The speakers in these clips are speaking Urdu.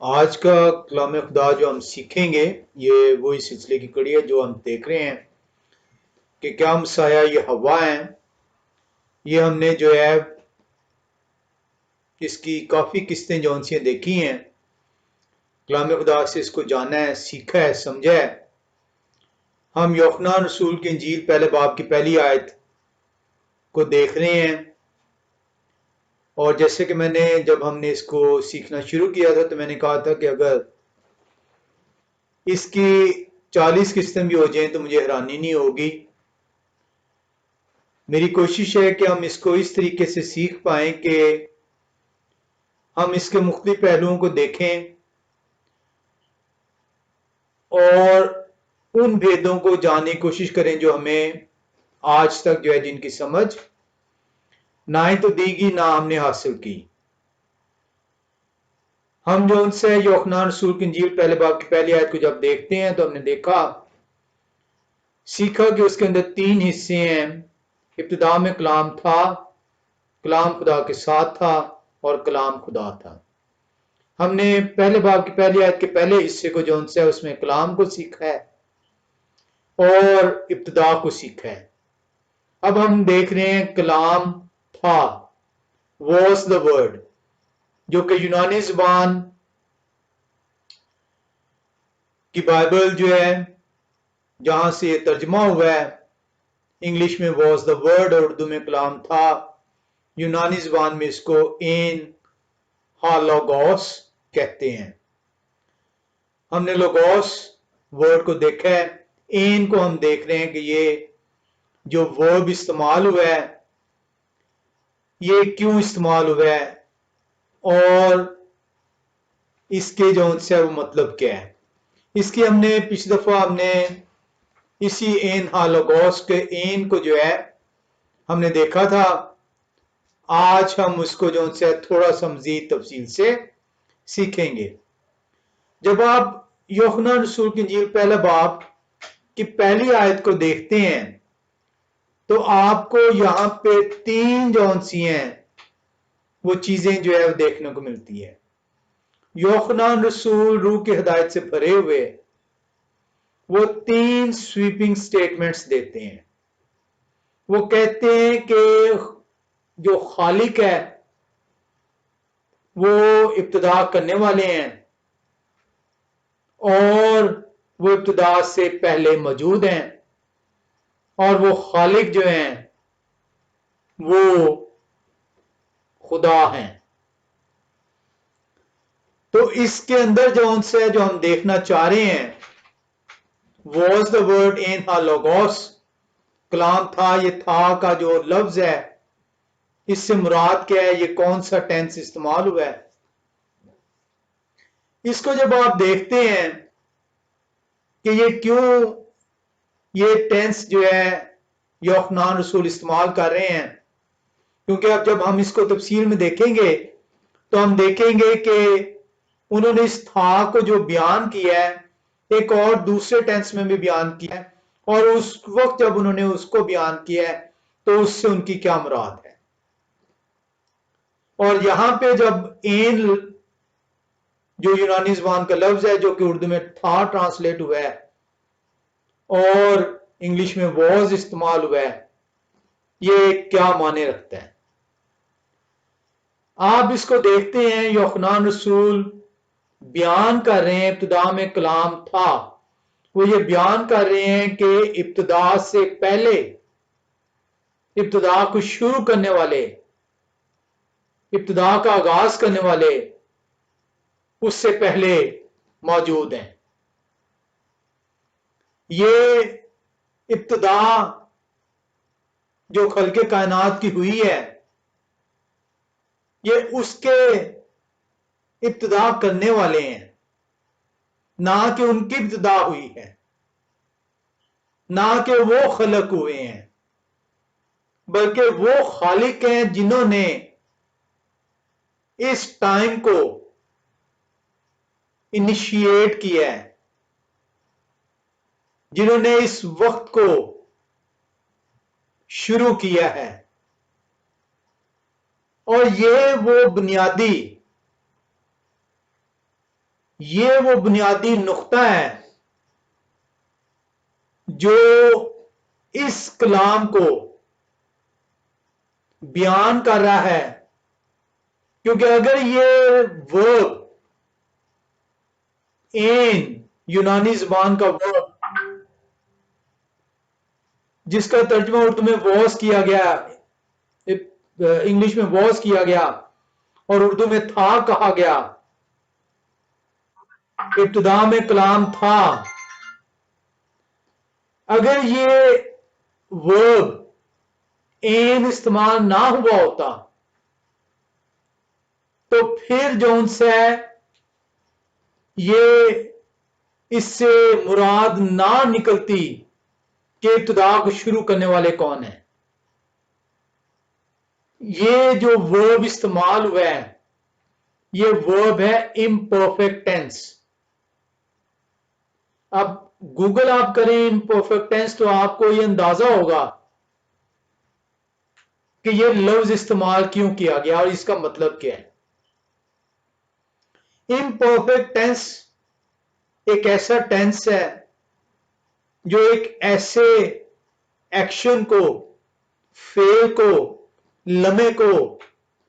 آج کا کلام خدا جو ہم سیکھیں گے یہ وہی سلسلے کی کڑی ہے جو ہم دیکھ رہے ہیں کہ کیا مسایہ یہ ہوا ہے. یہ ہم نے جو ہے اس کی کافی قسطیں جو انسیاں دیکھی ہیں. کلام خدا سے اس کو جانا ہے، سیکھا ہے، سمجھا ہے. ہم یوحنا رسول کی انجیل پہلے باب کی پہلی آیت کو دیکھ رہے ہیں، اور جیسے کہ میں نے جب ہم نے اس کو سیکھنا شروع کیا تھا تو میں نے کہا تھا کہ اگر اس کی 40 قسطیں بھی ہو جائیں تو مجھے حیرانی نہیں ہوگی. میری کوشش ہے کہ ہم اس کو اس طریقے سے سیکھ پائیں کہ ہم اس کے مختلف پہلوؤں کو دیکھیں اور ان بھیدوں کو جاننے کی کوشش کریں جو ہمیں آج تک جو ہے جن کی سمجھ نہ ہی تو دی گی نہ ہم نے حاصل کی. ہم جو ان سے یوحنا رسول کی انجیل پہلے باب کی پہلی آیت کو جب دیکھتے ہیں تو ہم نے دیکھا سیکھا کہ اس کے اندر 3 حصے ہیں. ابتدا میں کلام تھا، کلام خدا کے ساتھ تھا اور کلام خدا تھا. ہم نے پہلے باب کی پہلی آیت کے پہلے حصے کو جو ان سے اس میں کلام کو سیکھا ہے اور ابتدا کو سیکھا ہے. اب ہم دیکھ رہے ہیں کلام تھا، واز دا ورڈ، جو کہ یونانی زبان کی بائبل جو ہے جہاں سے یہ ترجمہ ہوا ہے انگلش میں واز دا ورڈ اور اردو میں کلام تھا. یونانی زبان میں اس کو این ہا لوگوس کہتے ہیں. ہم نے لوگوس ورڈ کو دیکھا ہے. این کو ہم دیکھ رہے ہیں کہ یہ جو ورب استعمال ہوا ہے یہ کیوں استعمال ہوا ہے اور اس کے جو ان سے وہ مطلب کیا ہے. اس کی ہم نے پچھلی دفعہ ہم نے اسی این ہا لوگوس کے این کو جو ہے ہم نے دیکھا تھا. آج ہم اس کو جو ان سے تھوڑا سا مزید تفصیل سے سیکھیں گے. جب آپ یوحنا رسول کی انجیل پہلا باب کی پہلی آیت کو دیکھتے ہیں تو آپ کو یہاں پہ 3 جون سی ہیں وہ چیزیں جو ہے وہ دیکھنے کو ملتی ہے. یوحنا رسول روح کی ہدایت سے بھرے ہوئے وہ 3 سویپنگ سٹیٹمنٹس دیتے ہیں. وہ کہتے ہیں کہ جو خالق ہے وہ ابتدا کرنے والے ہیں اور وہ ابتدا سے پہلے موجود ہیں اور وہ خالق جو ہیں وہ خدا ہیں. تو اس کے اندر جو ان سے جو ہم دیکھنا چاہ رہے ہیں واز دا ورڈ ان ہا لوگوس، کلام تھا. یہ تھا کا جو لفظ ہے اس سے مراد کیا ہے، یہ کون سا ٹینس استعمال ہوا ہے. اس کو جب آپ دیکھتے ہیں کہ یہ کیوں یہ ٹینس جو ہے یوحنا رسول استعمال کر رہے ہیں، کیونکہ اب جب ہم اس کو تفصیل میں دیکھیں گے تو ہم دیکھیں گے کہ انہوں نے اس تھا کو جو بیان کیا ہے ایک اور دوسرے ٹینس میں بھی بیان کیا ہے، اور اس وقت جب انہوں نے اس کو بیان کیا ہے تو اس سے ان کی کیا مراد ہے. اور یہاں پہ جب این جو یونانی زبان کا لفظ ہے جو کہ اردو میں تھا ٹرانسلیٹ ہوا ہے اور انگلش میں واز استعمال ہوا ہے، یہ کیا معنی رکھتا ہے. آپ اس کو دیکھتے ہیں یوحنا رسول بیان کر رہے ہیں ابتدا میں کلام تھا. وہ یہ بیان کر رہے ہیں کہ ابتدا سے پہلے، ابتدا کو شروع کرنے والے، ابتدا کا آغاز کرنے والے اس سے پہلے موجود ہیں. یہ ابتدا جو خلق کائنات کی ہوئی ہے یہ اس کے ابتدا کرنے والے ہیں، نہ کہ ان کی ابتدا ہوئی ہے، نہ کہ وہ خلق ہوئے ہیں، بلکہ وہ خالق ہیں جنہوں نے اس ٹائم کو انیشیٹ کیا ہے، جنہوں نے اس وقت کو شروع کیا ہے. اور یہ وہ بنیادی یہ وہ بنیادی نقطہ ہے جو اس کلام کو بیان کر رہا ہے، کیونکہ اگر یہ ورب این یونانی زبان کا ورب جس کا ترجمہ اردو میں واز کیا گیا، انگلش میں واز کیا گیا اور اردو میں تھا کہا گیا، ابتدا میں کلام تھا، اگر یہ ورب این استعمال نہ ہوا ہوتا تو پھر جو ان سے یہ اس سے مراد نہ نکلتی کہ ابتدا کو شروع کرنے والے کون ہیں۔ یہ جو ورب استعمال ہوا ہے یہ ورب ہے امپرفیکٹ ٹینس۔ اب گوگل آپ کریں امپرفیکٹ ٹینس تو آپ کو یہ اندازہ ہوگا کہ یہ لفظ استعمال کیوں کیا گیا اور اس کا مطلب کیا ہے۔ امپرفیکٹ ٹینس ایک ایسا ٹینس ہے جو ایک ایسے ایکشن کو، فعل کو، لمحے کو،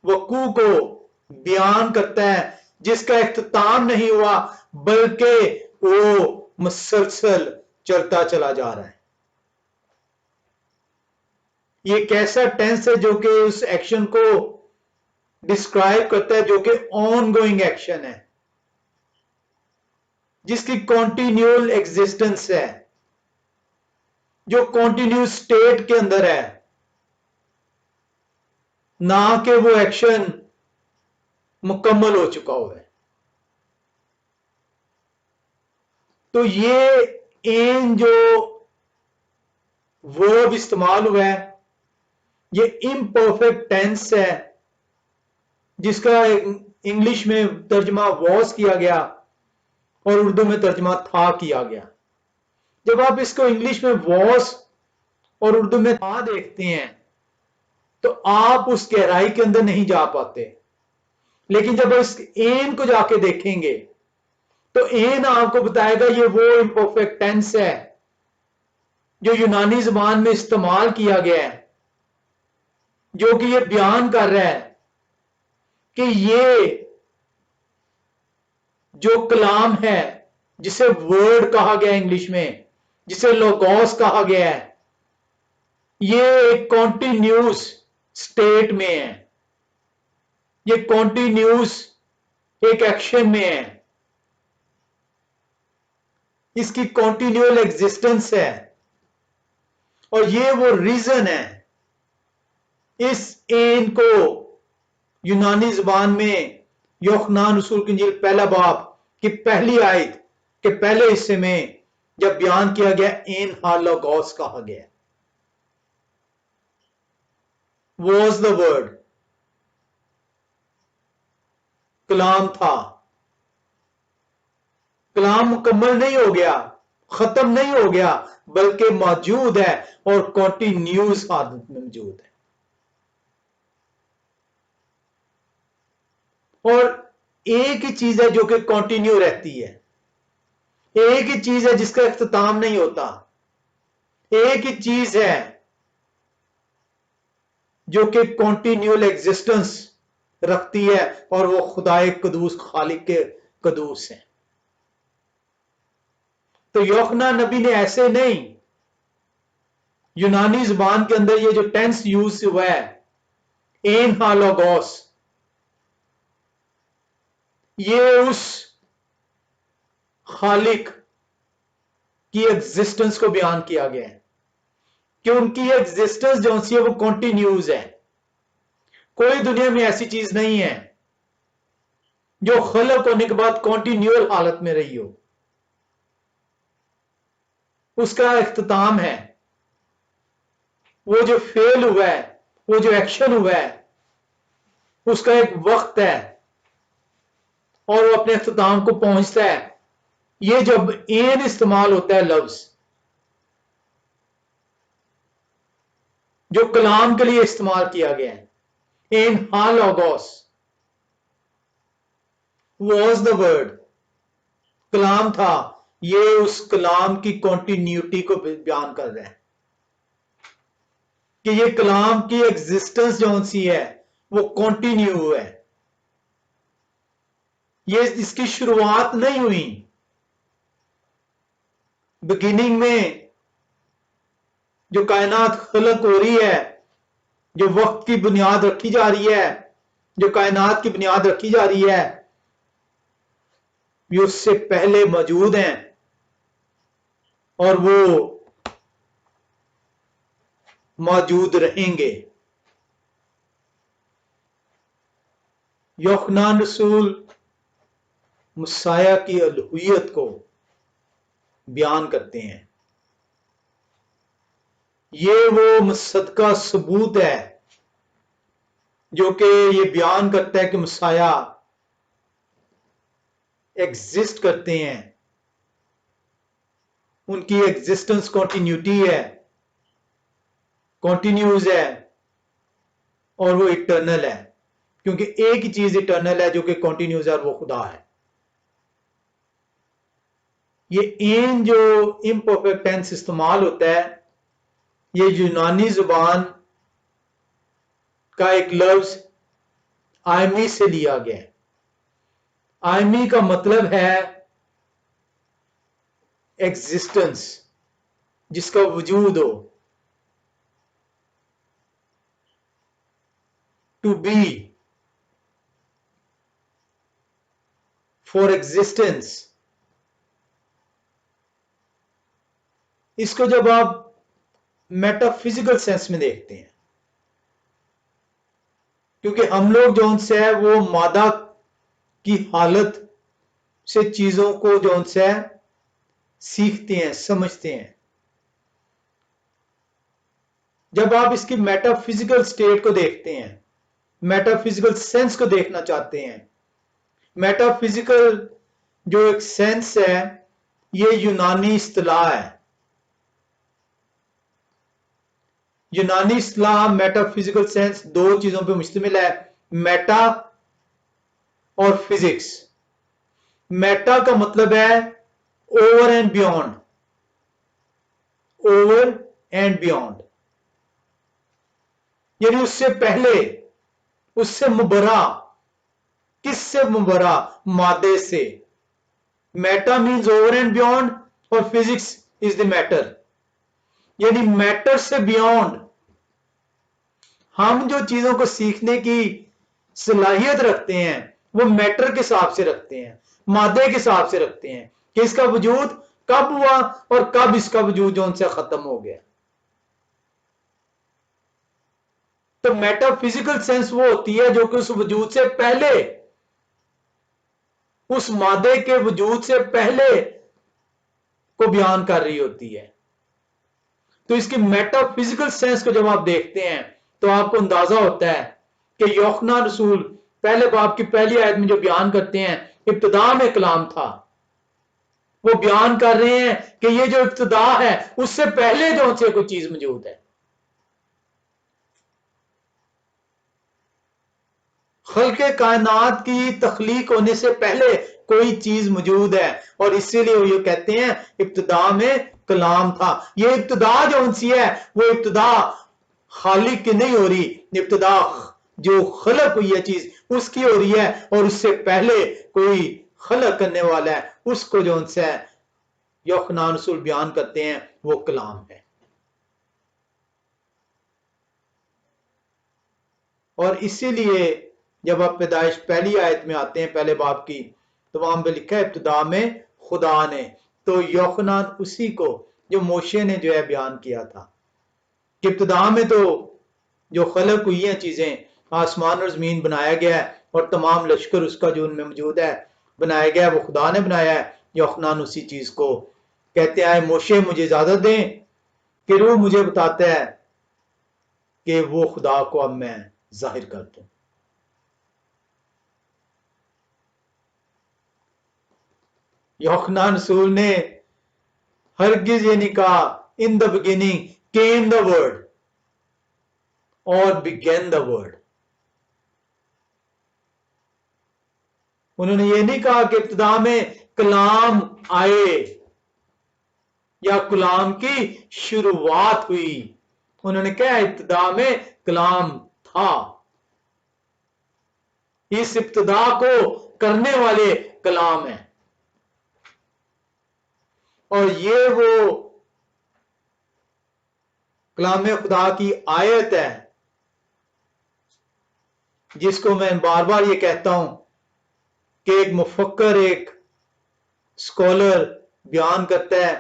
وقوع کو بیان کرتا ہے جس کا اختتام نہیں ہوا بلکہ وہ مسلسل چلتا چلا جا رہا ہے۔ یہ ایک ایسا ٹینس ہے جو کہ اس ایکشن کو ڈسکرائب کرتا ہے جو کہ آن گوئنگ ایکشن ہے، جس کی کنٹینیول ایگزسٹنس ہے، جو کنٹینیو سٹیٹ کے اندر ہے، نہ کہ وہ ایکشن مکمل ہو چکا ہوا ہے۔ تو یہ این جو ورب استعمال ہوا ہے یہ امپرفیکٹ ٹینس ہے جس کا انگلش میں ترجمہ واز کیا گیا اور اردو میں ترجمہ تھا کیا گیا۔ جب آپ اس کو انگلش میں واز اور اردو میں تھا دیکھتے ہیں تو آپ اس گہرائی کے اندر نہیں جا پاتے، لیکن جب اس این کو جا کے دیکھیں گے تو این آپ کو بتائے گا یہ وہ امپرفیکٹ ٹینس ہے جو یونانی زبان میں استعمال کیا گیا ہے، جو کہ یہ بیان کر رہا ہے کہ یہ جو کلام ہے جسے ورڈ کہا گیا انگلش میں، جسے لوگوس کہا گیا ہے، یہ ایک کنٹینیوس سٹیٹ میں ہے، یہ کنٹینیوس ایک ایکشن میں ہے، اس کی کنٹینیول ایگزسٹنس ہے، اور یہ وہ ریزن ہے اس این کو یونانی زبان میں یوحنا رسول کی انجیل پہلا باب کی پہلی آیت کے پہلے حصے میں جب بیان کیا گیا این ہا لوگوس کہا گیا، واز دا ورڈ، کلام تھا، کلام مکمل نہیں ہو گیا، ختم نہیں ہو گیا بلکہ موجود ہے اور کنٹینیوس حالت میں موجود ہے۔ اور ایک ہی چیز ہے جو کہ کنٹینیو رہتی ہے، ایک ہی چیز ہے جس کا اختتام نہیں ہوتا، ایک ہی چیز ہے جو کہ کنٹینیول ایگزسٹنس رکھتی ہے اور وہ خدائے قدوس خالق کے قدوس ہیں۔ تو یوحنا نبی نے ایسے نہیں، یونانی زبان کے اندر یہ جو ٹینس یوز ہوا ہے این ہا لوگوس، یہ اس خالق کی ایگزسٹنس کو بیان کیا گیا ہے کہ ان کی ایگزسٹنس جو سی ہے وہ کنٹینیوز ہے۔ کوئی دنیا میں ایسی چیز نہیں ہے جو خلق ہونے کے بعد کنٹینیول حالت میں رہی ہو، اس کا اختتام ہے، وہ جو فعل ہوا ہے، وہ جو ایکشن ہوا ہے اس کا ایک وقت ہے اور وہ اپنے اختتام کو پہنچتا ہے۔ یہ جب این استعمال ہوتا ہے لفظ جو کلام کے لیے استعمال کیا گیا ہے، این ہا لوگوس واز دا ورڈ، کلام تھا، یہ اس کلام کی کنٹینیوٹی کو بیان کر رہے ہیں کہ یہ کلام کی ایگزسٹنس جو سی ہے وہ کنٹینیو ہے، یہ اس کی شروعات نہیں ہوئی۔ بگننگ میں جو کائنات خلق ہو رہی ہے، جو وقت کی بنیاد رکھی جا رہی ہے، جو کائنات کی بنیاد رکھی جا رہی ہے، یہ اس سے پہلے موجود ہیں اور وہ موجود رہیں گے۔ یوحنا رسول مسیح کی الوہیت کو بیان کرتے ہیں۔ یہ وہ مصدقہ ثبوت ہے جو کہ یہ بیان کرتا ہے کہ مسیح ایگزسٹ کرتے ہیں، ان کی ایگزسٹنس کنٹینیوٹی ہے، کنٹینیوز ہے، اور وہ اٹرنل ہے، کیونکہ ایک ہی چیز اٹرنل ہے جو کہ کنٹینیوز ہے، اور وہ خدا ہے۔ یہ این جو امپرفیکٹ ٹینس استعمال ہوتا ہے، یہ یونانی زبان کا ایک لفظ آئمی سے لیا گیا ہے۔ آئمی کا مطلب ہے ایگزسٹنس، جس کا وجود ہو، ٹو بی، فار ایگزسٹنس۔ اس کو جب آپ میٹا فزیکل سینس میں دیکھتے ہیں، کیونکہ ہم لوگ جو ان سے ہے وہ مادہ کی حالت سے چیزوں کو جو ان سے ہے سیکھتے ہیں، سمجھتے ہیں۔ جب آپ اس کی میٹا فزیکل سٹیٹ کو دیکھتے ہیں، میٹا فزیکل سینس کو دیکھنا چاہتے ہیں، میٹا فزیکل جو ایک سینس ہے یہ یونانی اصطلاح ہے۔ یونانی اصطلاح میٹا فزیکل سینس دو چیزوں پہ مشتمل ہے، میٹا اور فزکس۔ میٹا کا مطلب ہے over and beyond, over and beyond, یعنی اس سے پہلے، اس سے مبرا۔ کس سے مبرا؟ مادے سے۔ Meta means over and beyond, اور فزکس از دی میٹر، یعنی میٹر سے بیونڈ۔ ہم جو چیزوں کو سیکھنے کی صلاحیت رکھتے ہیں وہ میٹر کے حساب سے رکھتے ہیں، مادے کے حساب سے رکھتے ہیں کہ اس کا وجود کب ہوا اور کب اس کا وجود جو ان سے ختم ہو گیا۔ تو میٹا فزیکل سینس وہ ہوتی ہے جو کہ اس وجود سے پہلے، اس مادے کے وجود سے پہلے کو بیان کر رہی ہوتی ہے۔ تو اس کی میٹا فزیکل سینس کو جب آپ دیکھتے ہیں تو آپ کو اندازہ ہوتا ہے کہ یوحنا رسول پہلے باب کی پہلی آیت میں جو بیان کرتے ہیں ابتدا میں کلام تھا، وہ بیان کر رہے ہیں کہ یہ جو ابتدا ہے اس سے پہلے جو ان سے کوئی چیز موجود ہے۔ خلق کائنات کی تخلیق ہونے سے پہلے کوئی چیز موجود ہے، اور اسی لیے وہ یہ کہتے ہیں ابتدا میں کلام تھا۔ یہ ابتدا جو ان سی ہے وہ ابتدا خالق کی نہیں ہو رہی، ابتدا جو خلق ہوئی ہے چیز اس کی ہو رہی ہے، اور اس سے پہلے کوئی خلق کرنے والا ہے، اس کو جو ان سے یوحنا رسول بیان کرتے ہیں وہ کلام ہے۔ اور اسی لیے جب آپ پیدائش پہلی آیت میں آتے ہیں پہلے باب کی، تو وہاں پہ لکھا ہے ابتدا میں خدا نے، تو یوحنا اسی کو جو موشے نے جو ہے بیان کیا تھا کہ ابتدا میں تو جو خلق ہوئی ہیں چیزیں، آسمان اور زمین بنایا گیا ہے، اور تمام لشکر اس کا جو ان میں موجود ہے بنایا گیا ہے، وہ خدا نے بنایا ہے۔ یوحنا اسی چیز کو کہتے ہیں موشے مجھے اجازت دیں کہ روح مجھے بتاتا ہے کہ وہ خدا کو اب میں ظاہر کر دوں۔ یوحنا رسول نے ہرگز یہ نہیں کہا in the beginning came the word اور began the word۔ انہوں نے یہ نہیں کہا کہ ابتدا میں کلام آئے یا کلام کی شروعات ہوئی. انہوں نے کہا ابتدا میں کلام تھا. اس ابتدا کو کرنے والے کلام ہیں، اور یہ وہ کلام خدا کی آیت ہے جس کو میں بار بار یہ کہتا ہوں کہ ایک مفکر، ایک اسکالر بیان کرتا ہے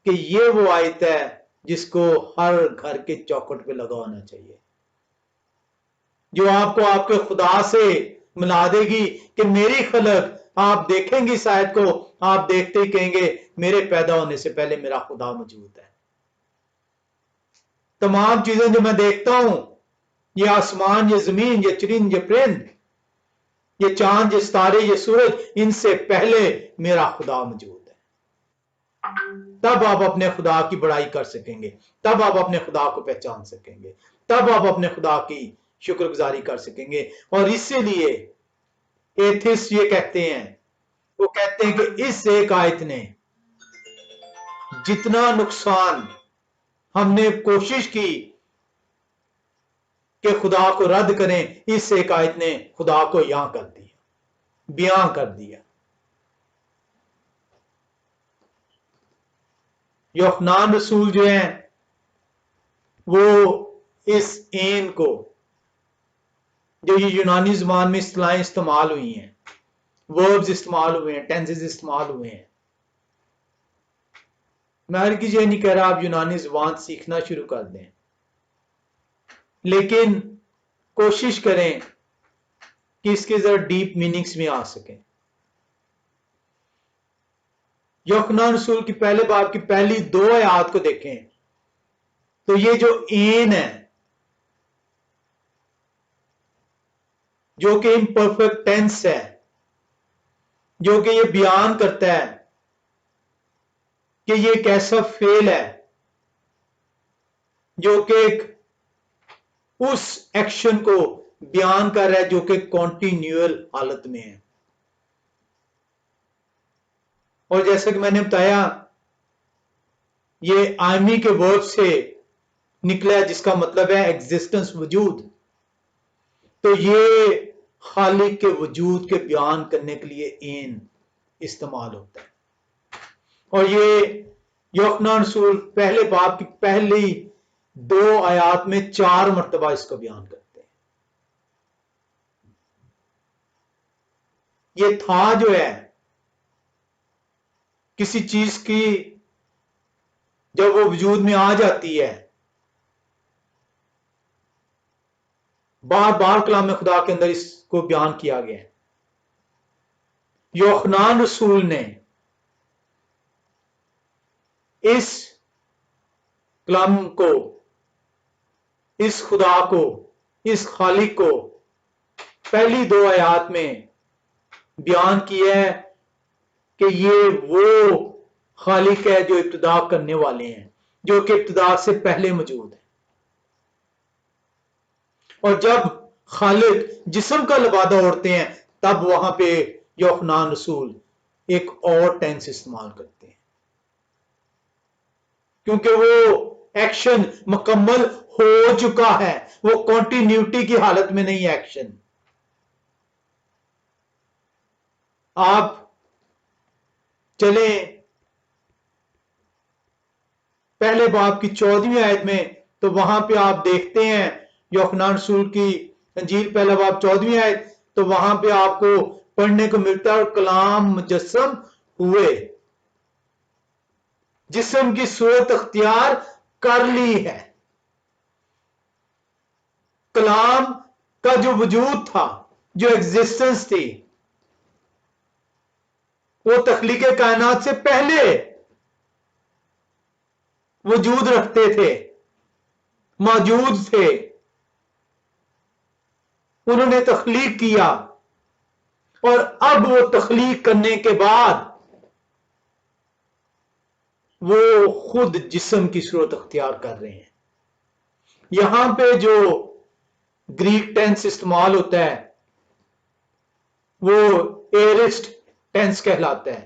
کہ یہ وہ آیت ہے جس کو ہر گھر کے چوکھٹ پہ لگا ہونا چاہیے، جو آپ کو آپ کے خدا سے ملا دے گی کہ میری خلق. آپ دیکھیں گے اس آیت کو، آپ دیکھتے ہی کہیں گے میرے پیدا ہونے سے پہلے میرا خدا موجود ہے. تمام چیزیں جو میں دیکھتا ہوں، یہ آسمان، یہ زمین، یہ چرند، یہ پرند، یہ چاند، یہ ستارے، یہ سورج، ان سے پہلے میرا خدا موجود ہے. تب آپ اپنے خدا کی بڑائی کر سکیں گے، تب آپ اپنے خدا کو پہچان سکیں گے، تب آپ اپنے خدا کی شکر گزاری کر سکیں گے. اور اسی لیے ایتھسٹ یہ کہتے ہیں، وہ کہتے ہیں کہ اس ایک آیت نے جتنا نقصان ہم نے کوشش کی کہ خدا کو رد کریں، اس ایک آیت نے خدا کو یہاں کر دیا، بیان کر دیا. یوحنا رسول جو ہیں وہ اس این کو، جو یہ یونانی زبان میں اصطلاحیں استعمال ہوئی ہیں، وربز استعمال ہوئے ہیں، ٹینسز استعمال ہوئے ہیں. میں ہرگز یہ نہیں کہہ رہا آپ یونانی زبان سیکھنا شروع کر دیں، لیکن کوشش کریں کہ اس کے ذرا ڈیپ میننگز میں آ سکیں. یوحنا رسول کی پہلے باب کی پہلی 2 آیات کو دیکھیں تو یہ جو این ہے، جو کہ امپرفیکٹ ٹینس ہے، جو کہ یہ بیان کرتا ہے کہ یہ ایک ایسا فعل ہے جو کہ ایک اس ایکشن کو بیان کر رہا ہے جو کہ کنٹینیوئل حالت میں ہے. اور جیسا کہ میں نے بتایا، یہ آئمی کے ورب سے نکلا ہے جس کا مطلب ہے ایگزسٹنس، وجود. تو یہ خالق کے وجود کے بیان کرنے کے لیے این استعمال ہوتا ہے. اور یہ یوحنا رسول پہلے باب کی پہلی 2 آیات میں 4 مرتبہ اس کو بیان کرتے ہیں. یہ تھا جو ہے کسی چیز کی جب وہ وجود میں آ جاتی ہے، بار بار کلام خدا کے اندر اس کو بیان کیا گیا ہے. یوحنا رسول نے اس کلام کو، اس خدا کو، اس خالق کو پہلی 2 آیات میں بیان کیا ہے کہ یہ وہ خالق ہے جو ابتدا کرنے والے ہیں، جو کہ ابتدا سے پہلے موجود ہے. اور جب خالق جسم کا لبادہ اوڑھتے ہیں تب وہاں پہ یوحنا رسول ایک اور ٹینس استعمال کرتے ہیں، کیونکہ وہ ایکشن مکمل ہو چکا ہے، وہ کنٹینیوٹی کی حالت میں نہیں ہے ایکشن. آپ چلیں پہلے باب کی 14ویں آیت میں، تو وہاں پہ آپ دیکھتے ہیں یوحنا رسول کی انجیل پہلا باب 14ویں آیت، تو وہاں پہ آپ کو پڑھنے کو ملتا ہے اور کلام مجسم ہوئے، جسم کی صورت اختیار کر لی ہے. کلام کا جو وجود تھا، جو ایگزسٹنس تھی، وہ تخلیق کائنات سے پہلے وجود رکھتے تھے، موجود تھے. انہوں نے تخلیق کیا، اور اب وہ تخلیق کرنے کے بعد وہ خود جسم کی صورت اختیار کر رہے ہیں. یہاں پہ جو گریک ٹینس استعمال ہوتا ہے وہ ایرسٹ ٹینس کہلاتا ہے.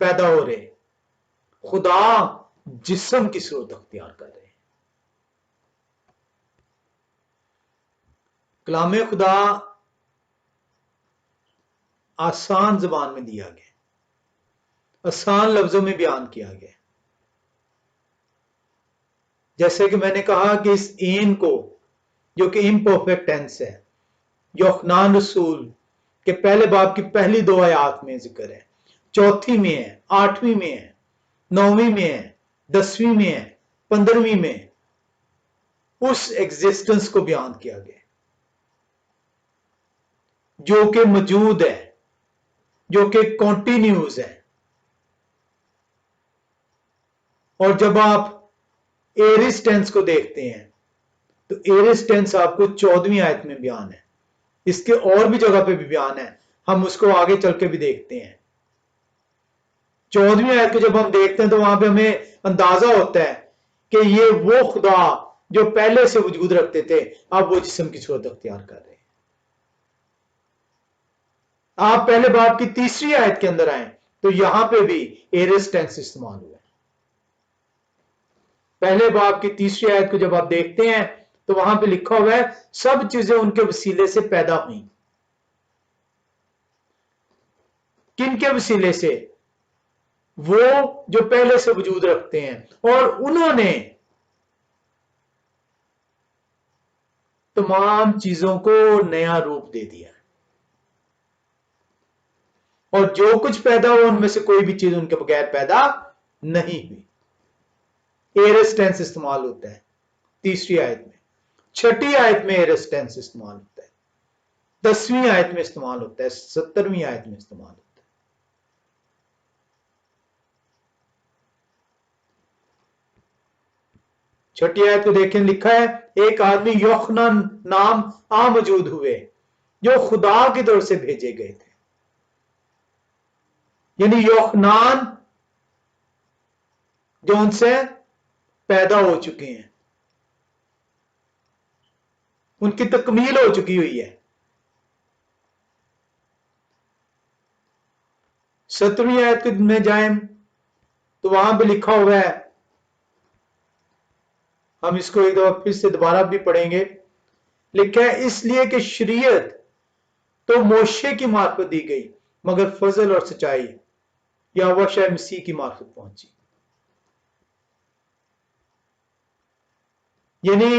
پیدا ہو رہے، خدا جسم کی صورت اختیار کر رہے ہیں۔ کلام خدا آسان زبان میں دیا گیا، آسان لفظوں میں بیان کیا گیا، جیسے کہ میں نے کہا کہ اس این کو جو کہ امپرفیکٹ ٹینس ہے، یوحنان رسول کے پہلے باب کی پہلی 2 آیات میں ذکر ہے، چوتھی میں ہے، 8ویں میں ہے، 9ویں میں ہے، 10ویں میں ہے، 15ویں میں اس ایگزسٹنس کو بیان کیا گیا جو کہ موجود ہے، جو کہ کنٹینیوز ہے۔ اور جب آپ ایرس ٹینس کو دیکھتے ہیں تو ایرس ٹینس آپ کو 14ویں آیت میں بیان ہے، اس کے اور بھی جگہ پہ بھی بیان ہے، ہم اس کو آگے چل کے بھی دیکھتے ہیں۔ 14ویں آیت کو جب ہم دیکھتے ہیں تو وہاں پہ ہمیں اندازہ ہوتا ہے کہ یہ وہ خدا جو پہلے سے وجود رکھتے تھے اب وہ جسم کی صورت اختیار کر رہے ہیں۔ آپ پہلے باب کی 3ری آیت کے اندر آئیں تو یہاں پہ بھی ایرس ٹینس استعمال ہوا ہے۔ پہلے باب کی 3ری آیت کو جب آپ دیکھتے ہیں تو وہاں پہ لکھا ہوا ہے سب چیزیں ان کے وسیلے سے پیدا ہوئیں۔ کن کے وسیلے سے؟ وہ جو پہلے سے وجود رکھتے ہیں، اور انہوں نے تمام چیزوں کو نیا روپ دے دیا، اور جو کچھ پیدا ہوا ان میں سے کوئی بھی چیز ان کے بغیر پیدا نہیں ہوئی۔ ایرس ٹینس استعمال ہوتا ہے 3ری آیت میں، 6ٹھی آیت میں ایرس ٹینس استعمال ہوتا ہے، 10ویں آیت میں استعمال ہوتا ہے، 17ویں آیت میں استعمال ہوتا ہے۔ چھٹی آیت کو دیکھیں، لکھا ہے ایک آدمی یوحنان نام موجود ہوئے جو خدا کی طرف سے بھیجے گئے تھے، یعنی یوحنان جو ان سے پیدا ہو چکے ہیں، ان کی تکمیل ہو چکی ہوئی ہے۔ 17ویں آیت میں جائیں تو وہاں پہ لکھا ہوا ہے، ہم اس کو ایک دفعہ پھر سے دوبارہ بھی پڑھیں گے، لکھا ہے اس لیے کہ شریعت تو موشے کی معرفت دی گئی مگر فضل اور سچائی یا یہوہ مسیح کی معرفت پہنچی۔ یعنی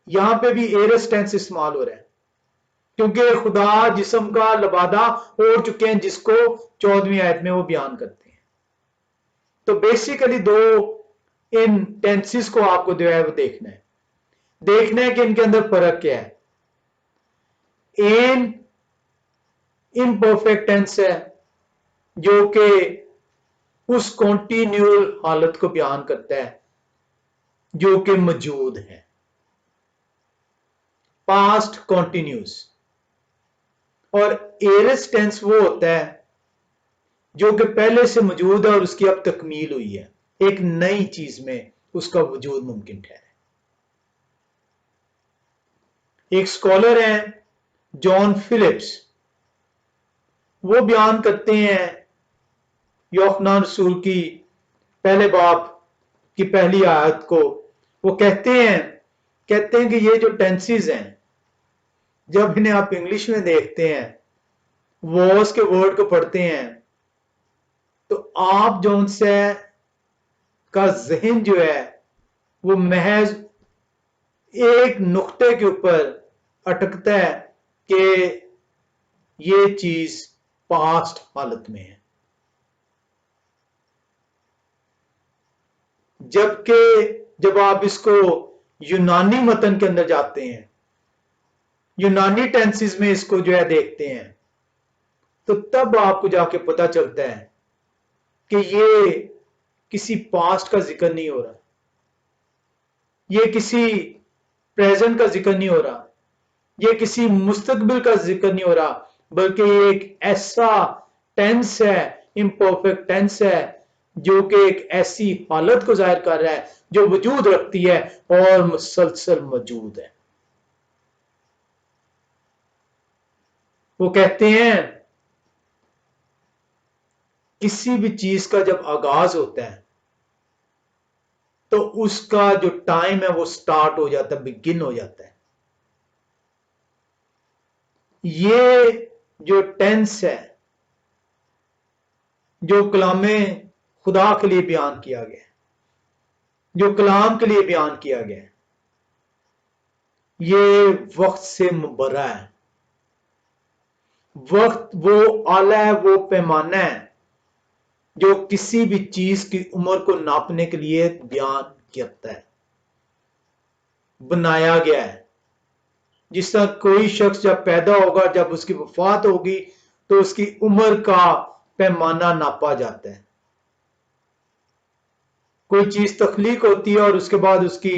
یہاں پہ بھی ایرس ٹینس استعمال ہو رہا ہے کیونکہ خدا جسم کا لبادہ اوڑھ چکے ہیں، جس کو 14ویں آیت میں وہ بیان کرتے ہیں۔ تو بیسیکلی 2 ان ٹینسز کو آپ کو جو ہے وہ دیکھنا ہے کہ ان کے اندر فرق کیا ہے۔ این امپرفیکٹ ٹینس ہے جو کہ اس کنٹینیول حالت کو بیان کرتا ہے جو کہ موجود ہے، پاسٹ کنٹینیوس۔ اور ایرس ٹینس وہ ہوتا ہے جو کہ پہلے سے موجود ہے اور اس کی اب تکمیل ہوئی ہے، ایک نئی چیز میں اس کا وجود ممکن ٹھہرا۔ ایک سکولر ہیں جان فلپس، وہ بیان کرتے ہیں یوحنان رسول کی پہلے باب کی پہلی آیت کو، وہ کہتے ہیں کہ یہ جو ٹینسز ہیں جب انہیں آپ انگلش میں دیکھتے ہیں، واز کے ورڈ کو پڑھتے ہیں تو آپ جو ان سے کا ذہن جو ہے وہ محض ایک نقطے کے اوپر اٹکتا ہے کہ یہ چیز پاسٹ حالت میں ہے، جبکہ جب آپ اس کو یونانی متن کے اندر جاتے ہیں، یونانی ٹینسز میں اس کو جو ہے دیکھتے ہیں، تو تب آپ کو جا کے پتا چلتا ہے کہ یہ کسی پاسٹ کا ذکر نہیں ہو رہا، یہ کسی پریزنٹ کا ذکر نہیں ہو رہا، یہ کسی مستقبل کا ذکر نہیں ہو رہا، بلکہ یہ ایک ایسا ٹینس ہے، امپرفیکٹ ٹینس ہے جو کہ ایک ایسی حالت کو ظاہر کر رہا ہے جو وجود رکھتی ہے اور مسلسل موجود ہے۔ وہ کہتے ہیں کسی بھی چیز کا جب آغاز ہوتا ہے تو اس کا جو ٹائم ہے وہ سٹارٹ ہو جاتا ہے، بگن ہو جاتا ہے. یہ جو ٹینس ہے جو کلام خدا کے لیے بیان کیا گیا، جو کلام کے لیے بیان کیا گیا، یہ وقت سے مبرہ ہے. وقت وہ آلہ ہے، وہ پیمانہ ہے جو کسی بھی چیز کی عمر کو ناپنے کے لیے بیان کرتا ہے، بنایا گیا ہے. جس طرح کوئی شخص جب پیدا ہوگا، جب اس کی وفات ہوگی تو اس کی عمر کا پیمانہ ناپا جاتا ہے. کوئی چیز تخلیق ہوتی ہے اور اس کے بعد اس کی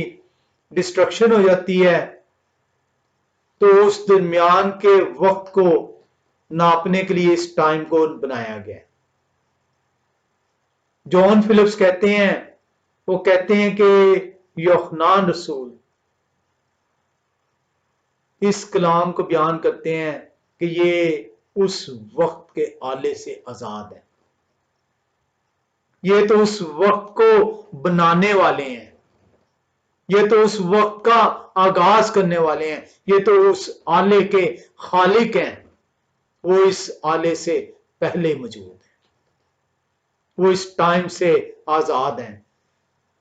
ڈسٹرکشن ہو جاتی ہے، تو اس درمیان کے وقت کو ناپنے کے لیے اس ٹائم کو بنایا گیا. جان فلپس کہتے ہیں، وہ کہتے ہیں کہ یوحنا رسول اس کلام کو بیان کرتے ہیں کہ یہ اس وقت کے آلے سے آزاد ہے. یہ تو اس وقت کو بنانے والے ہیں، یہ تو اس وقت کا آغاز کرنے والے ہیں، یہ تو اس آلے کے خالق ہیں. وہ اس آلے سے پہلے موجود ہیں، وہ اس ٹائم سے آزاد ہیں،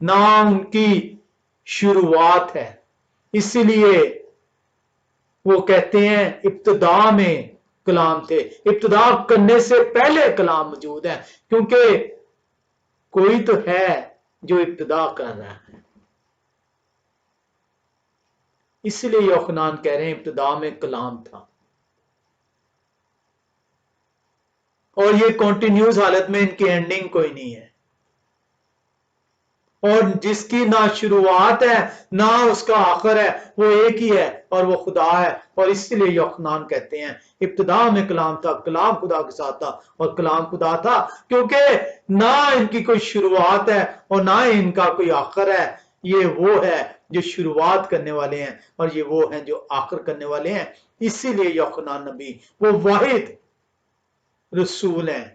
نہ ان کی شروعات ہے. اسی لیے وہ کہتے ہیں ابتدا میں کلام تھے، ابتدا کرنے سے پہلے کلام موجود ہے، کیونکہ کوئی تو ہے جو ابتدا کر رہا ہے. اس لیے یوحنا کہہ رہے ہیں ابتدا میں کلام تھا، اور یہ کنٹینیوس حالت میں ان کی اینڈنگ کوئی نہیں ہے، اور جس کی نہ شروعات ہے نہ اس کا آخر ہے، وہ ایک ہی ہے اور وہ خدا ہے. اور اس لیے یوحنا کہتے ہیں ابتدا میں کلام تھا، کلام خدا کے ساتھ تھا اور کلام خدا تھا. کیونکہ نہ ان کی کوئی شروعات ہے اور نہ ان کا کوئی آخر ہے. یہ وہ ہے جو شروعات کرنے والے ہیں اور یہ وہ ہیں جو آخر کرنے والے ہیں. اسی لیے یوحنا نبی وہ واحد رسول ہیں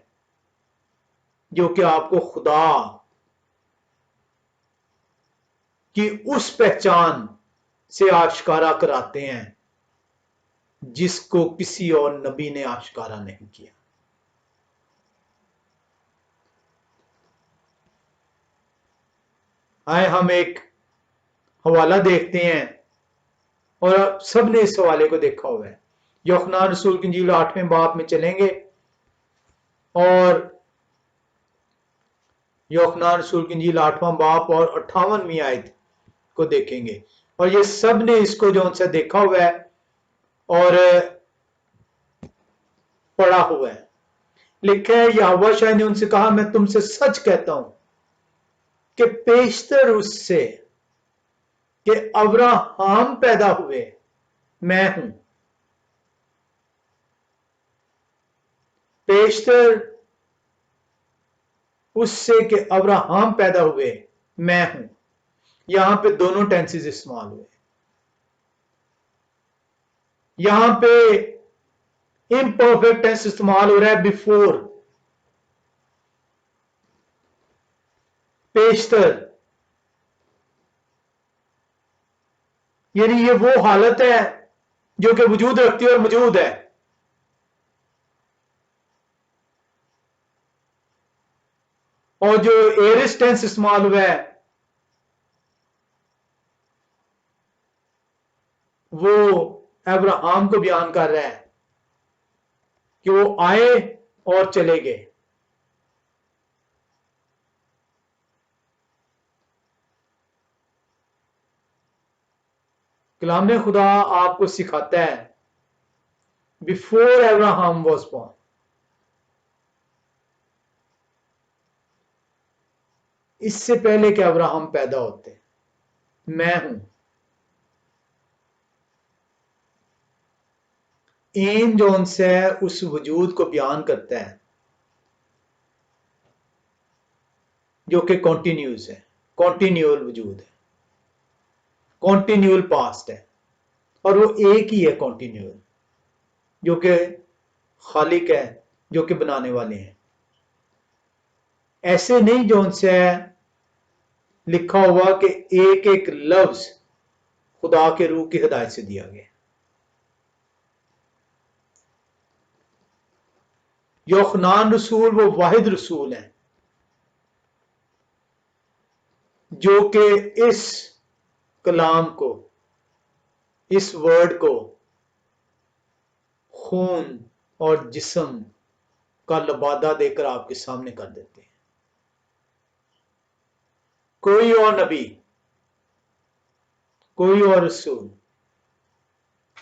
جو کہ آپ کو خدا کی اس پہچان سے آشکارا کراتے ہیں جس کو کسی اور نبی نے آشکارا نہیں کیا. آئے ہم ایک حوالہ دیکھتے ہیں، اور سب نے اس حوالے کو دیکھا ہوا ہے. یوحنا رسول کی انجیل 8ویں باب میں چلیں گے اور یوحنا رسول کی انجیل 8واں باب اور 58ویں آیت کو دیکھیں گے. اور یہ سب نے اس کو جو ان سے دیکھا ہوا ہے اور پڑھا ہوا ہے. لکھا ہے یہوہ شاہ نے ان سے کہا میں تم سے سچ کہتا ہوں کہ پیشتر اس سے کہ ابراہام پیدا ہوئے میں ہوں. پیشتر اس سے کہ ابراہام پیدا ہوئے میں ہوں. یہاں پہ دونوں ٹینسز استعمال ہوئے. یہاں پہ امپرفیکٹ ٹینس استعمال ہو رہا ہے بیفور، پیشتر، یعنی یہ وہ حالت ہے جو کہ وجود رکھتی ہے اور موجود ہے. اور جو ایرس ٹینس استعمال ہوا ہے وہ ابراہام کو بیان کر رہا ہے کہ وہ آئے اور چلے گئے. کلام خدا آپ کو سکھاتا ہے بیفور ابراہام واز بورن، اس سے پہلے کہ ابراہم پیدا ہوتے میں ہوں. این جو ان سے اس وجود کو بیان کرتا ہے جو کہ کنٹینیوس ہے، کنٹینیول وجود ہے، کنٹینیول پاسٹ ہے، اور وہ ایک ہی ہے کنٹینیول جو کہ خالق ہے، جو کہ بنانے والے ہیں. ایسے نہیں جو ان سے لکھا ہوا کہ ایک ایک لفظ خدا کے روح کی ہدایت سے دیا گیا. یوحنان رسول وہ واحد رسول ہیں جو کہ اس کلام کو، اس ورڈ کو خون اور جسم کا لبادہ دے کر آپ کے سامنے کر دیتے ہیں. کوئی اور نبی، کوئی اور رسول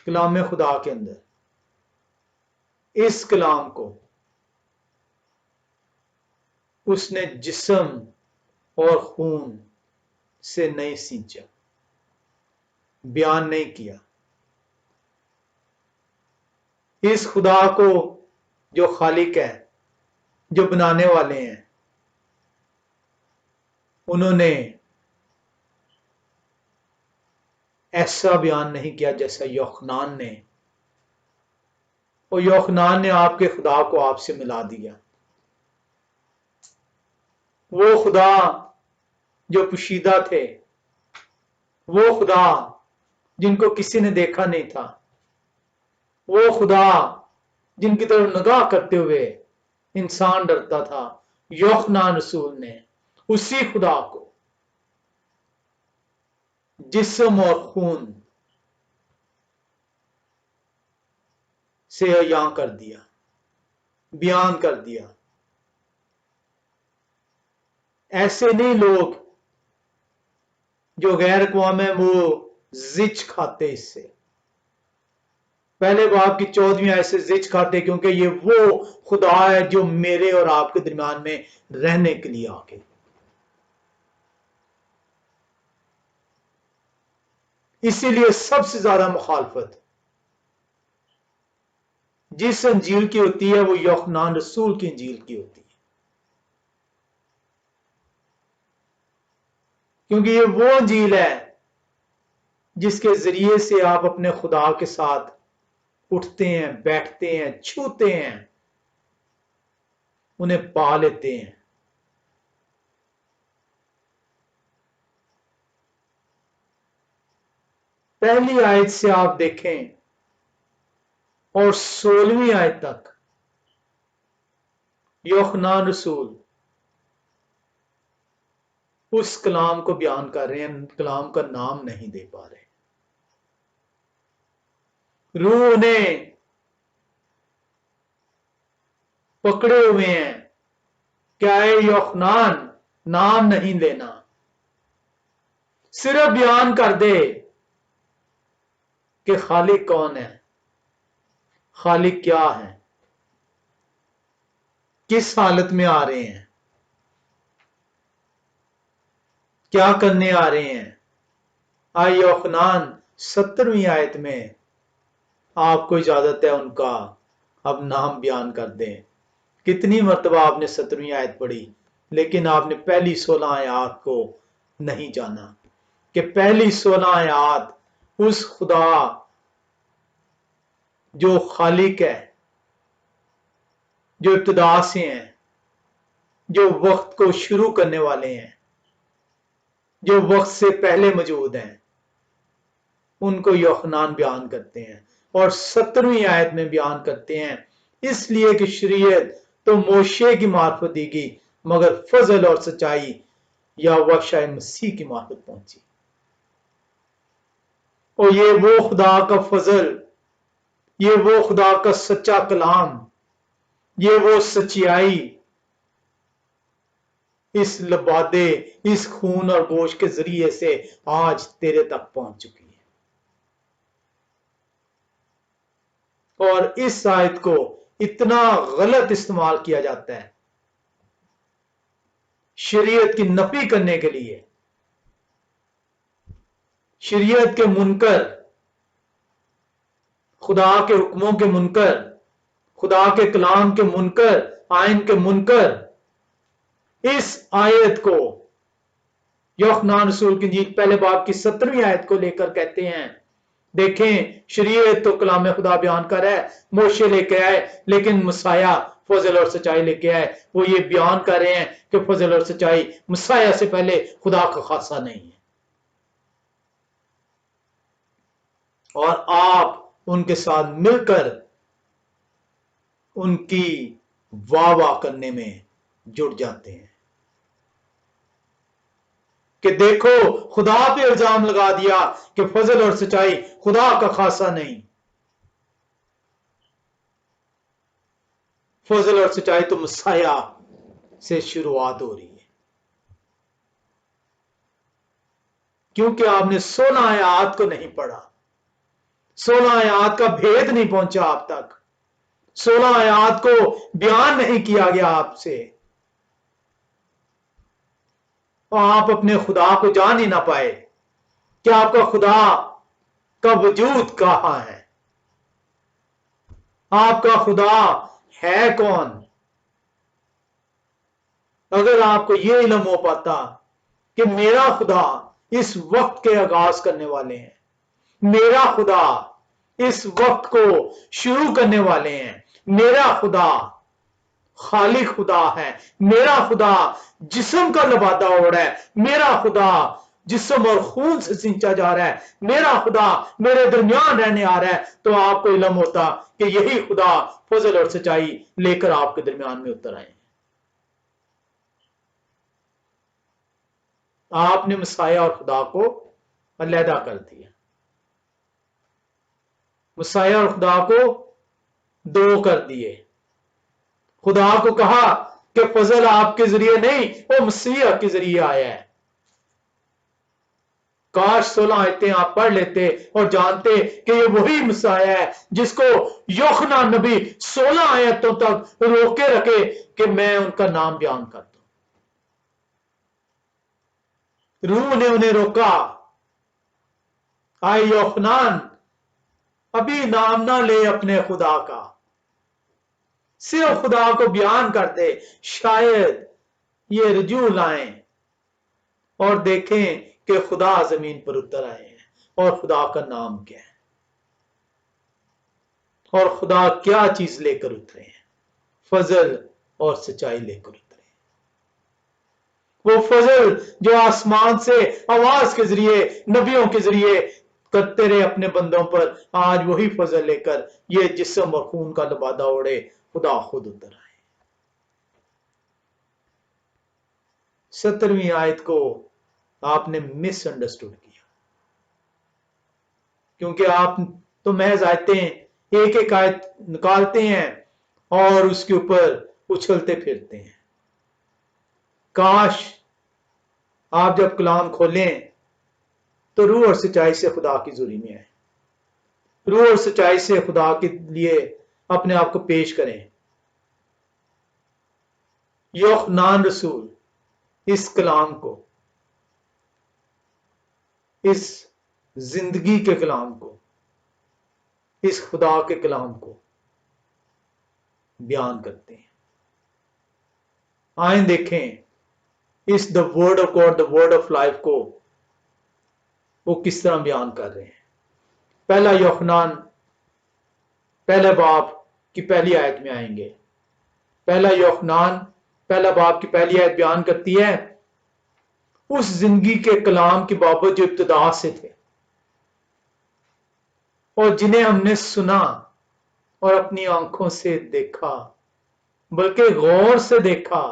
کلام خدا کے اندر اس کلام کو اس نے جسم اور خون سے نہیں سینچا، بیان نہیں کیا. اس خدا کو جو خالق ہے، جو بنانے والے ہیں، انہوں نے ایسا بیان نہیں کیا جیسا یوحنان نے، اور یوحنان نے آپ کے خدا کو آپ سے ملا دیا. وہ خدا جو پوشیدہ تھے، وہ خدا جن کو کسی نے دیکھا نہیں تھا، وہ خدا جن کی طرف نگاہ کرتے ہوئے انسان ڈرتا تھا، یوحنان رسول نے اسی خدا کو جسم اور خون سے عیاں کر دیا، بیان کر دیا. ایسے نہیں لوگ جو غیر اقوام ہیں وہ زچ کھاتے اس سے، پہلے باب کی 14ویں آیت سے زچ کھاتے، کیونکہ یہ وہ خدا ہے جو میرے اور آپ کے درمیان میں رہنے کے لیے آگے. اسی لیے سب سے زیادہ مخالفت جس انجیل کی ہوتی ہے وہ یوحنان رسول کی انجیل کی ہوتی ہے، کیونکہ یہ وہ انجیل ہے جس کے ذریعے سے آپ اپنے خدا کے ساتھ اٹھتے ہیں، بیٹھتے ہیں، چھوتے ہیں، انہیں پا لیتے ہیں. پہلی آیت سے آپ دیکھیں اور 16ویں آیت تک یوحنان رسول اس کلام کو بیان کر رہے ہیں، کلام کا نام نہیں دے پا رہے. روح نے پکڑے ہوئے ہیں، کیا ہے یوحنان نام نہیں لینا، صرف بیان کر دے کہ خالق کون ہے، خالق کیا ہے، کس حالت میں آ رہے ہیں، کیا کرنے آ رہے ہیں. آئے یوحنان 17ویں آیت میں آپ کو اجازت ہے ان کا اب نام بیان کر دیں. کتنی مرتبہ آپ نے 17ویں آیت پڑھی، لیکن آپ نے پہلی 16 آیات کو نہیں جانا کہ پہلی 16 آیات اس خدا جو خالق ہے، جو ابتدا سے ہیں، جو وقت کو شروع کرنے والے ہیں، جو وقت سے پہلے موجود ہیں، ان کو یوحنان بیان کرتے ہیں. اور 17ویں آیت میں بیان کرتے ہیں اس لیے کہ شریعت تو موشے کی معرفت دی گئی، مگر فضل اور سچائی یا وحشہ مسیح کی معرفت پہنچی. اور یہ وہ خدا کا فضل، یہ وہ خدا کا سچا کلام، یہ وہ سچائی اس لبادے، اس خون اور گوشت کے ذریعے سے آج تیرے تک پہنچ چکی ہے. اور اس آیت کو اتنا غلط استعمال کیا جاتا ہے شریعت کی نفی کرنے کے لیے. شریعت کے منکر، خدا کے حکموں کے منکر، خدا کے کلام کے منکر، آئین کے منکر اس آیت کو یوحنان رسول کی انجیل پہلے باب کی 17ویں آیت کو لے کر کہتے ہیں دیکھیں شریعت تو کلام خدا بیان کر ہے، موشے لے کے آئے، لیکن مسیح فضل اور سچائی لے کے آئے، وہ یہ بیان کر رہے ہیں کہ فضل اور سچائی مسیح سے پہلے خدا کا خاصہ نہیں ہے، اور آپ ان کے ساتھ مل کر ان کی واہ واہ کرنے میں جڑ جاتے ہیں کہ دیکھو خدا پہ الزام لگا دیا کہ فضل اور سچائی خدا کا خاصہ نہیں، فضل اور سچائی تو مسیح سے شروعات ہو رہی ہے، کیونکہ آپ نے 16 آیات کو نہیں پڑھا، 16 آیات کا بھید نہیں پہنچا آپ تک، 16 آیات کو بیان نہیں کیا گیا آپ سے، اور آپ اپنے خدا کو جان ہی نہ پائے کہ آپ کا خدا کا وجود کہاں ہے، آپ کا خدا ہے کون؟ اگر آپ کو یہ علم ہو پاتا کہ میرا خدا اس وقت کے آغاز کرنے والے ہیں، میرا خدا اس وقت کو شروع کرنے والے ہیں، میرا خدا خالق خدا ہے، میرا خدا جسم کا لبادہ اوڑا ہے، میرا خدا جسم اور خون سے سینچا جا رہا ہے، میرا خدا میرے درمیان رہنے آ رہا ہے، تو آپ کو علم ہوتا کہ یہی خدا فضل اور سچائی لے کر آپ کے درمیان میں اتر آئے ہیں۔ آپ نے مسیح اور خدا کو علیحدہ کر دیا، مسیح اور خدا کو دو کر دیے، خدا کو کہا کہ فضل آپ کے ذریعے نہیں، وہ مسیح کے ذریعے آیا ہے۔ کاش 16 آیتیں آپ پڑھ لیتے اور جانتے کہ یہ وہی مسیح ہے جس کو یوحنا نبی 16 آیتوں تک روکے رکھے کہ میں ان کا نام بیان کر دوں۔ روح نے انہیں روکا، آئے یوحنان ابھی نام نہ لے اپنے خدا کا، صرف خدا کو بیان کر دے، شاید یہ رجوع لائیں اور دیکھیں کہ خدا زمین پر اتر آئے ہیں، اور خدا کا نام کیا ہے، اور خدا کیا چیز لے کر اترے ہیں، فضل اور سچائی لے کر اترے ہیں۔ وہ فضل جو آسمان سے آواز کے ذریعے نبیوں کے ذریعے کرتے رہے اپنے بندوں پر، آج وہی فضل لے کر یہ جسم اور خون کا لبادہ اوڑے خدا خود اتر آئے۔ 17ویں آیت کو آپ نے مس انڈرسٹوڈ کیا، کیونکہ آپ تو محض آیتیں ایک ایک آیت نکالتے ہیں اور اس کے اوپر اچھلتے پھرتے ہیں۔ کاش آپ جب کلام کھولیں تو روح اور سچائی سے خدا کی حضوری میں آئیں، روح اور سچائی سے خدا کے لیے اپنے آپ کو پیش کریں۔ یوحنان رسول اس کلام کو، اس زندگی کے کلام کو، اس خدا کے کلام کو بیان کرتے ہیں۔ آئیں دیکھیں اس the word of God, the word of life کو وہ کس طرح بیان کر رہے ہیں۔ پہلا یوحنان پہلے باب کی پہلی آیت میں آئیں گے۔ پہلا یوحنان پہلا باب کی پہلی آیت بیان کرتی ہے اس زندگی کے کلام کی بابت جو ابتدا سے تھے اور جنہیں ہم نے سنا اور اپنی آنکھوں سے دیکھا، بلکہ غور سے دیکھا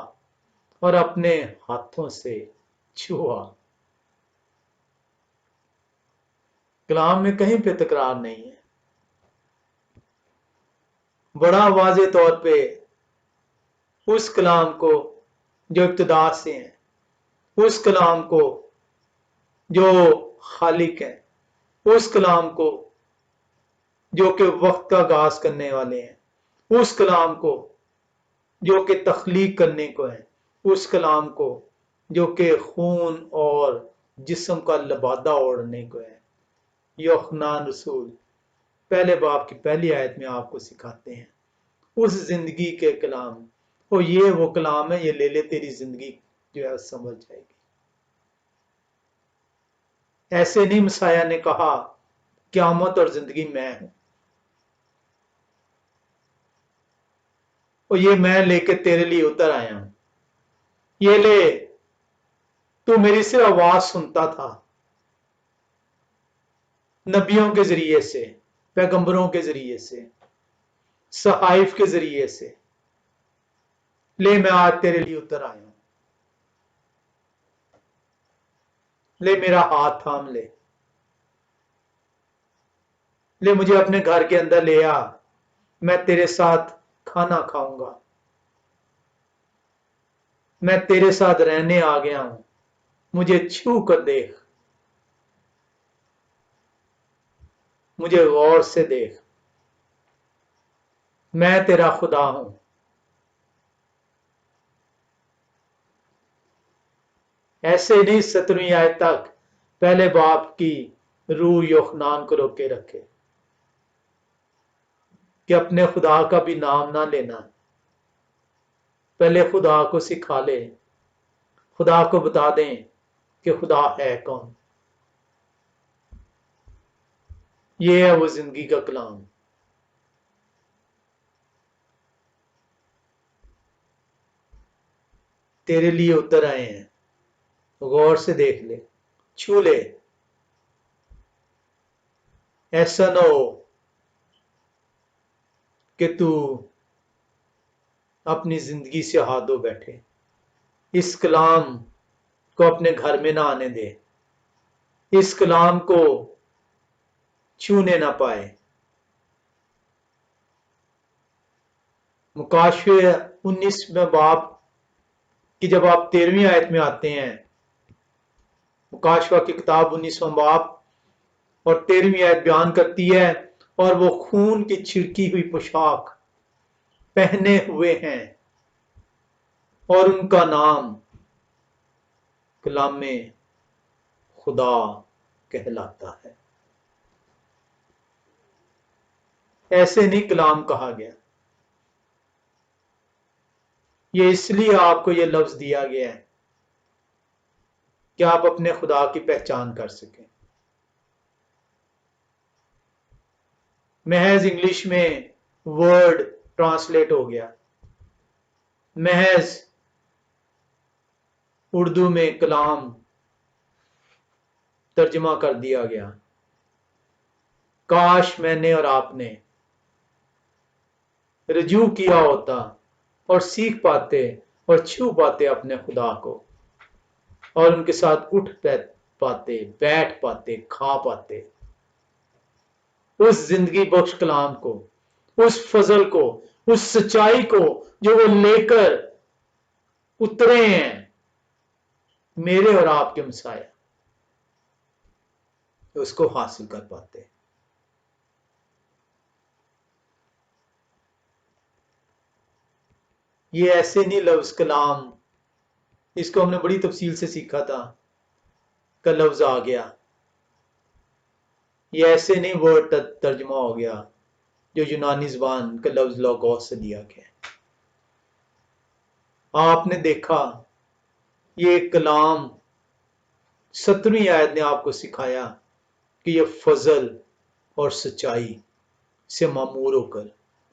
اور اپنے ہاتھوں سے چھوا۔ کلام میں کہیں پہ تکرار نہیں ہے، بڑا واضح طور پہ اس کلام کو جو ابتدا سے ہیں، اس کلام کو جو خالق ہے، اس کلام کو جو کہ وقت کا آغاز کرنے والے ہیں، اس کلام کو جو کہ تخلیق کرنے کو ہے، اس کلام کو جو کہ خون اور جسم کا لبادہ اوڑھنے کو ہے۔ یوحنان رسول پہلے باب کی پہلی آیت میں آپ کو سکھاتے ہیں اس زندگی کے کلام، اور یہ وہ کلام ہے، یہ لے لے تیری زندگی جو ہے سمجھ جائے گی۔ ایسے نہیں مسیح نے کہا قیامت اور زندگی میں ہوں، اور یہ میں لے کے تیرے لیے اتر آیا ہوں، یہ لے، تو میری صرف آواز سنتا تھا نبیوں کے ذریعے سے، پیغمبروں کے ذریعے سے، صحائف کے ذریعے سے، لے میں آج تیرے لیے اتر آیا ہوں، لے میرا ہاتھ تھام لے، لے مجھے اپنے گھر کے اندر لے آ، میں تیرے ساتھ کھانا کھاؤں گا، میں تیرے ساتھ رہنے آ گیا ہوں، مجھے چھو کر دیکھ، مجھے غور سے دیکھ، میں تیرا خدا ہوں۔ ایسے نہیں 17ویں آیت تک پہلے باپ کی روح یوحنان کو روکے رکھے کہ اپنے خدا کا بھی نام نہ لینا، پہلے خدا کو سکھا لے، خدا کو بتا دیں کہ خدا ہے کون۔ یہ ہے وہ زندگی کا کلام۔ تیرے لیے اتر آئے ہیں، غور سے دیکھ لے، چھو لے، ایسا نہ ہو کہ تو اپنی زندگی سے ہاتھ دھو بیٹھے، اس کلام کو اپنے گھر میں نہ آنے دے، اس کلام کو چھونے نہ پائے۔ مکاشفے 19 باب کی جب آپ 13ویں آیت میں آتے ہیں، مکاشفہ کی کتاب 19واں باب اور 13ویں آیت بیان کرتی ہے، اور وہ خون کی چھڑکی ہوئی پوشاک پہنے ہوئے ہیں اور ان کا نام کلام خدا کہلاتا ہے۔ ایسے نہیں کلام کہا گیا، یہ اس لیے آپ کو یہ لفظ دیا گیا ہے کہ آپ اپنے خدا کی پہچان کر سکیں۔ محض انگلش میں ورڈ ٹرانسلیٹ ہو گیا، محض اردو میں کلام ترجمہ کر دیا گیا۔ کاش میں نے اور آپ نے رجوع کیا ہوتا اور سیکھ پاتے اور چھو پاتے اپنے خدا کو، اور ان کے ساتھ اٹھ پاتے، بیٹھ پاتے، کھا پاتے اس زندگی بخش کلام کو، اس فضل کو، اس سچائی کو جو وہ لے کر اترے ہیں میرے اور آپ کے مسائل، اس کو حاصل کر پاتے۔ یہ ایسے نہیں لفظ کلام، اس کو ہم نے بڑی تفصیل سے سیکھا تھا کا لفظ آ گیا، یہ ایسے نہیں ورڈ ترجمہ ہو گیا جو یونانی زبان کا لفظ لوگوس سے دیا گیا۔ آپ نے دیکھا یہ کلام 17ویں آیت نے آپ کو سکھایا کہ یہ فضل اور سچائی سے معمور ہو کر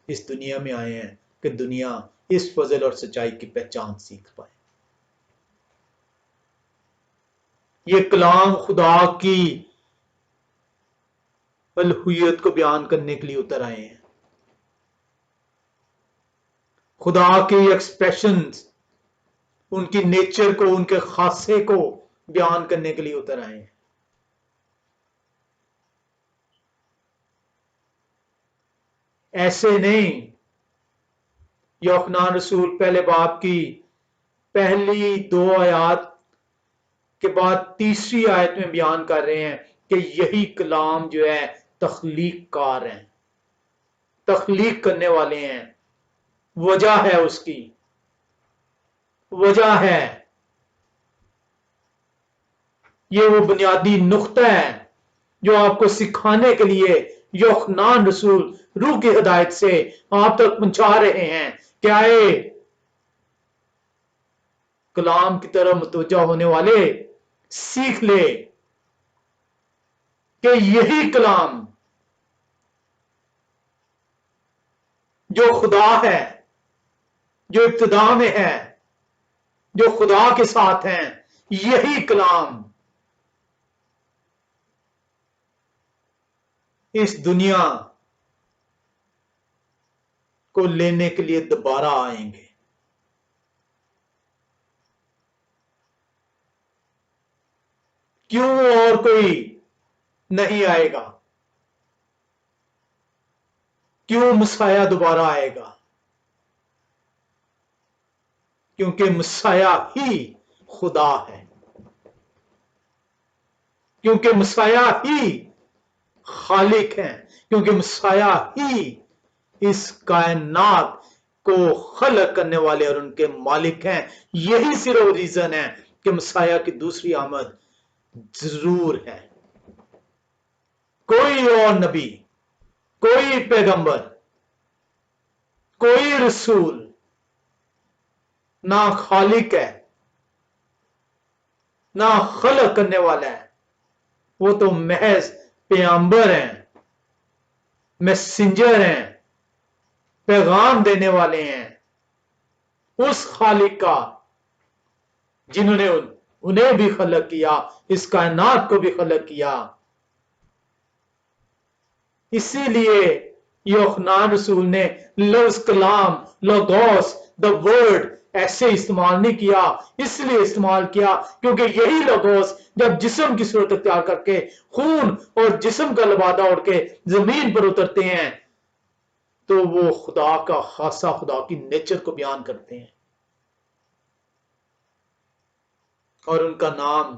اس دنیا میں آئے ہیں کہ دنیا اس فضل اور سچائی کی پہچان سیکھ پائے۔ یہ کلام خدا کی الوہیت کو بیان کرنے کے لیے اتر آئے ہیں، خدا کے ایکسپریشنز، ان کی نیچر کو، ان کے خاصے کو بیان کرنے کے لیے اتر آئے ہیں۔ ایسے نہیں یوحنا رسول پہلے باب کی پہلی 2 آیات کے بعد تیسری آیت میں بیان کر رہے ہیں کہ یہی کلام جو ہے تخلیق کار ہیں، تخلیق کرنے والے ہیں، وجہ ہے، اس کی وجہ ہے، یہ وہ بنیادی نقطہ ہے جو آپ کو سکھانے کے لیے یوحنا رسول روح کی ہدایت سے آپ تک پہنچا رہے ہیں کہ آئے کلام کی طرف متوجہ ہونے والے سیکھ لے کہ یہی کلام جو خدا ہے جو ابتدا میں ہے، جو خدا کے ساتھ ہیں، یہی کلام اس دنیا کو لینے کے لیے دوبارہ آئیں گے۔ کیوں اور کوئی نہیں آئے گا؟ کیوں مسیح دوبارہ آئے گا؟ کیونکہ مسیح ہی خدا ہے، کیونکہ مسیح ہی خالق ہیں، کیونکہ مسیح ہی اس کائنات کو خلق کرنے والے اور ان کے مالک ہیں۔ یہی صرف ریزن ہے کہ مسیح کی دوسری آمد ضرور ہے۔ کوئی اور نبی، کوئی پیغمبر، کوئی رسول نہ خالق ہے، نہ خلق کرنے والا ہے، وہ تو محض پیغمبر ہیں، میسنجر ہیں، پیغام دینے والے ہیں اس خالق کا جنہوں نے انہیں بھی خلق کیا، اس کائنات کو بھی خلق کیا۔ اسی لیے یوحنا رسول نے لفظ کلام، لوگوس، دا ورڈ ایسے استعمال نہیں کیا، اس لیے استعمال کیا کیونکہ یہی لوگوس جب جسم کی صورت اختیار کر کے خون اور جسم کا لبادہ اڑ کے زمین پر اترتے ہیں تو وہ خدا کا خاصہ، خدا کی نیچر کو بیان کرتے ہیں، اور ان کا نام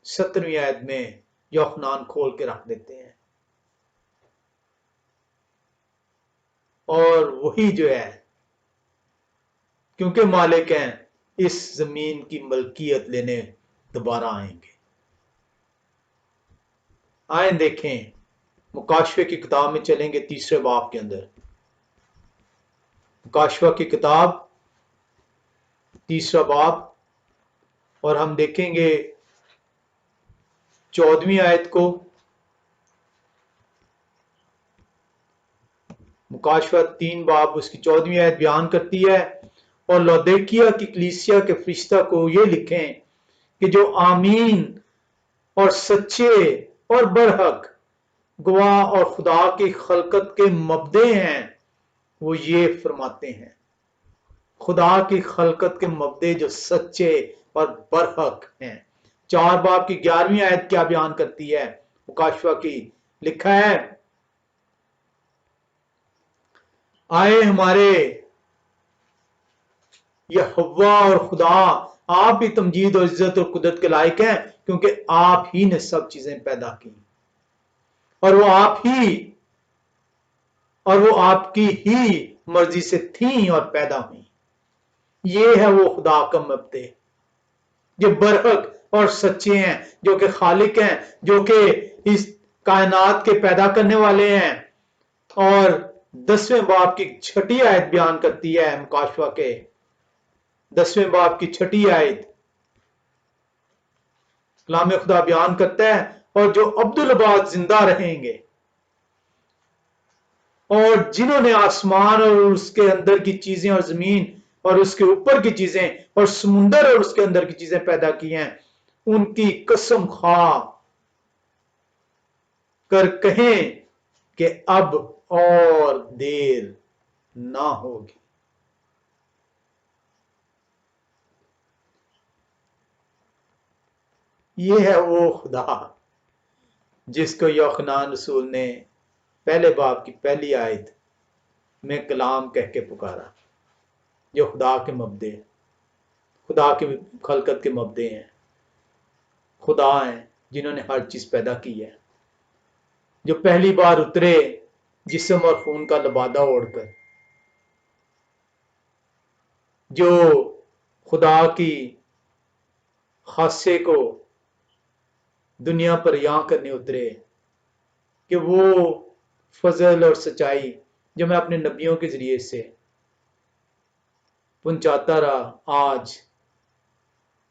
17ویں آیت میں یوحنا کھول کے رکھ دیتے ہیں۔ اور وہی جو ہے کیونکہ مالک ہیں، اس زمین کی ملکیت لینے دوبارہ آئیں گے۔ آئیں دیکھیں، مکاشفے کی کتاب میں چلیں گے 3 باب کے اندر۔ مکاشفہ کی کتاب 3 باب، اور ہم دیکھیں گے 14ویں آیت کو۔ مکاشفہ 3 باب اس کی 14ویں آیت بیان کرتی ہے، اور لودیکیا کی کلیسیا کے فرشتہ کو یہ لکھیں کہ جو آمین اور سچے اور برحق گواہ اور خدا کی خلقت کے مبدع ہیں، وہ یہ فرماتے ہیں۔ خدا کی خلقت کے مبدع جو سچے اور برحق ہیں۔ 4 باب کی 11ویں آیت کیا بیان کرتی ہے مکاشفہ کی؟ لکھا ہے، آئے ہمارے یہوہ اور خدا، آپ ہی تمجید اور عزت اور قدرت کے لائق ہیں، کیونکہ آپ ہی نے سب چیزیں پیدا کی، اور وہ آپ کی ہی مرضی سے تھیں اور پیدا ہوئیں۔ یہ ہے وہ خدا کا مبدع جو برحق اور سچے ہیں، جو کہ خالق ہیں، جو کہ اس کائنات کے پیدا کرنے والے ہیں۔ اور 10ویں باب کی 6 آیت بیان کرتی ہے مکاشفہ کے 10ویں باب کی 6 آیت، کلام خدا بیان کرتا ہے، اور جو عبدالآباد زندہ رہیں گے، اور جنہوں نے آسمان اور اس کے اندر کی چیزیں اور زمین اور اس کے اوپر کی چیزیں اور سمندر اور اس کے اندر کی چیزیں پیدا کی ہیں، ان کی قسم خواہ کر کہیں کہ اب اور دیر نہ ہوگی۔ یہ ہے وہ خدا جس کو یوحنا رسول نے پہلے باب کی پہلی آیت میں کلام کہہ کے پکارا، جو خدا کے مبدع، خدا کی خلقت کے مبدع ہیں، خدا ہیں جنہوں نے ہر چیز پیدا کی ہے، جو پہلی بار اترے جسم اور خون کا لبادہ اوڑھ کر، جو خدا کی خاصے کو دنیا پر یہاں کرنے اترے، کہ وہ فضل اور سچائی جو میں اپنے نبیوں کے ذریعے سے پہنچاتا رہا، آج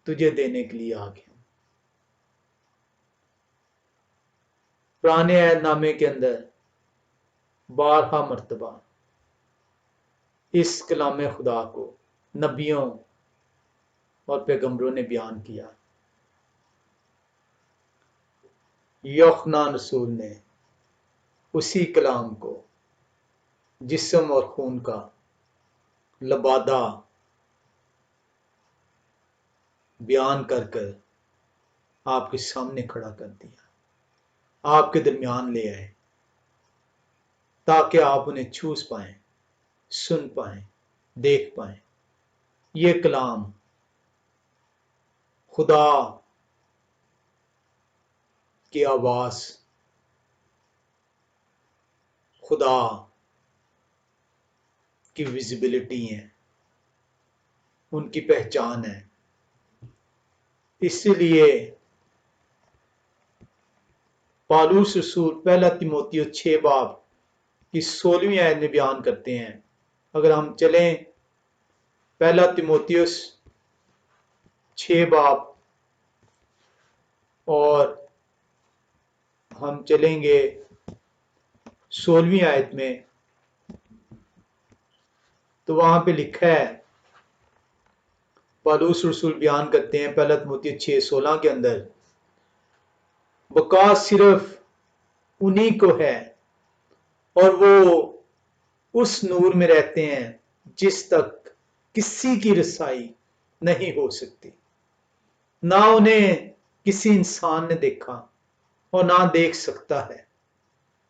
تجھے دینے کے لیے آ گیا۔ پرانے عہد نامے کے اندر 12 مرتبہ اس کلام خدا کو نبیوں اور پیغمبروں نے بیان کیا. یوحنا رسول نے اسی کلام کو جسم اور خون کا لبادہ بیان کر کر آپ کے سامنے کھڑا کر دیا، آپ کے درمیان لے آئے تاکہ آپ انہیں چھوس پائیں، سن پائیں، دیکھ پائیں. یہ کلام خدا کی آواز، خدا کی ویزیبلٹی ہے، ان کی پہچان ہے. اسی لیے پالوس رسول پہلا تیموتھیوس 6 باب کی 16ویں آیت میں بیان کرتے ہیں. اگر ہم چلیں پہلا تیموتھیوس 6 باب اور ہم چلیں گے 16ویں آیت میں، تو وہاں پہ لکھا ہے، پالوس رسول بیان کرتے ہیں پہلا تیموتھیوس 6:16 کے اندر، بقا صرف انہی کو ہے اور وہ اس نور میں رہتے ہیں جس تک کسی کی رسائی نہیں ہو سکتی. نہ انہیں کسی انسان نے دیکھا اور نہ دیکھ سکتا ہے.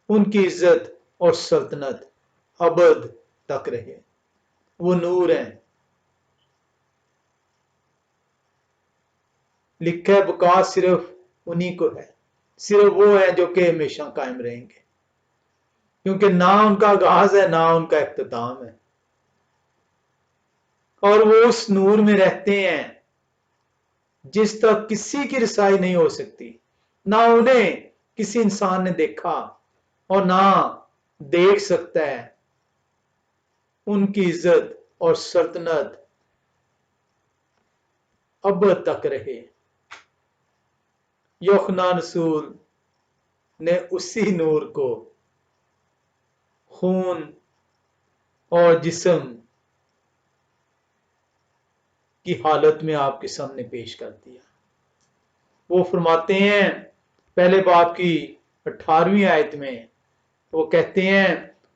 ان کی عزت اور سلطنت ابد تک رہے. وہ نور ہیں. لکھا ہے بقا صرف انہی کو ہے، صرف وہ ہیں جو کہ ہمیشہ قائم رہیں گے، کیونکہ نہ ان کا آغاز ہے نہ ان کا اختتام ہے، اور وہ اس نور میں رہتے ہیں جس تک کسی کی رسائی نہیں ہو سکتی. نہ انہیں کسی انسان نے دیکھا اور نہ دیکھ سکتا ہے. ان کی عزت اور سلطنت اب تک رہے. یوحنا رسول نے اسی نور کو خون اور جسم کی حالت میں آپ کے سامنے پیش کر دیا. وہ فرماتے ہیں پہلے باب کی 18ویں آیت میں، وہ کہتے ہیں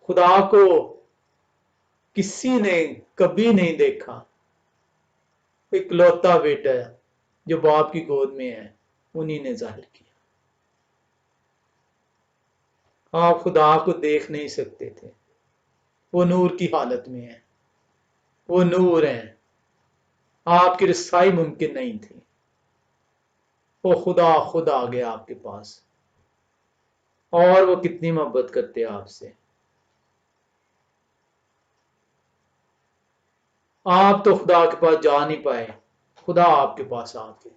خدا کو کسی نے کبھی نہیں دیکھا، اکلوتا بیٹا جو باپ کی گود میں ہے انہی نے ظاہر کیا. آپ خدا کو دیکھ نہیں سکتے تھے، وہ نور کی حالت میں ہے، وہ نور ہیں، آپ کی رسائی ممکن نہیں تھی. وہ خود آ گیا آپ کے پاس، اور وہ کتنی محبت کرتے آپ سے. آپ تو خدا کے پاس جا نہیں پائے، خدا آپ کے پاس آ گئے.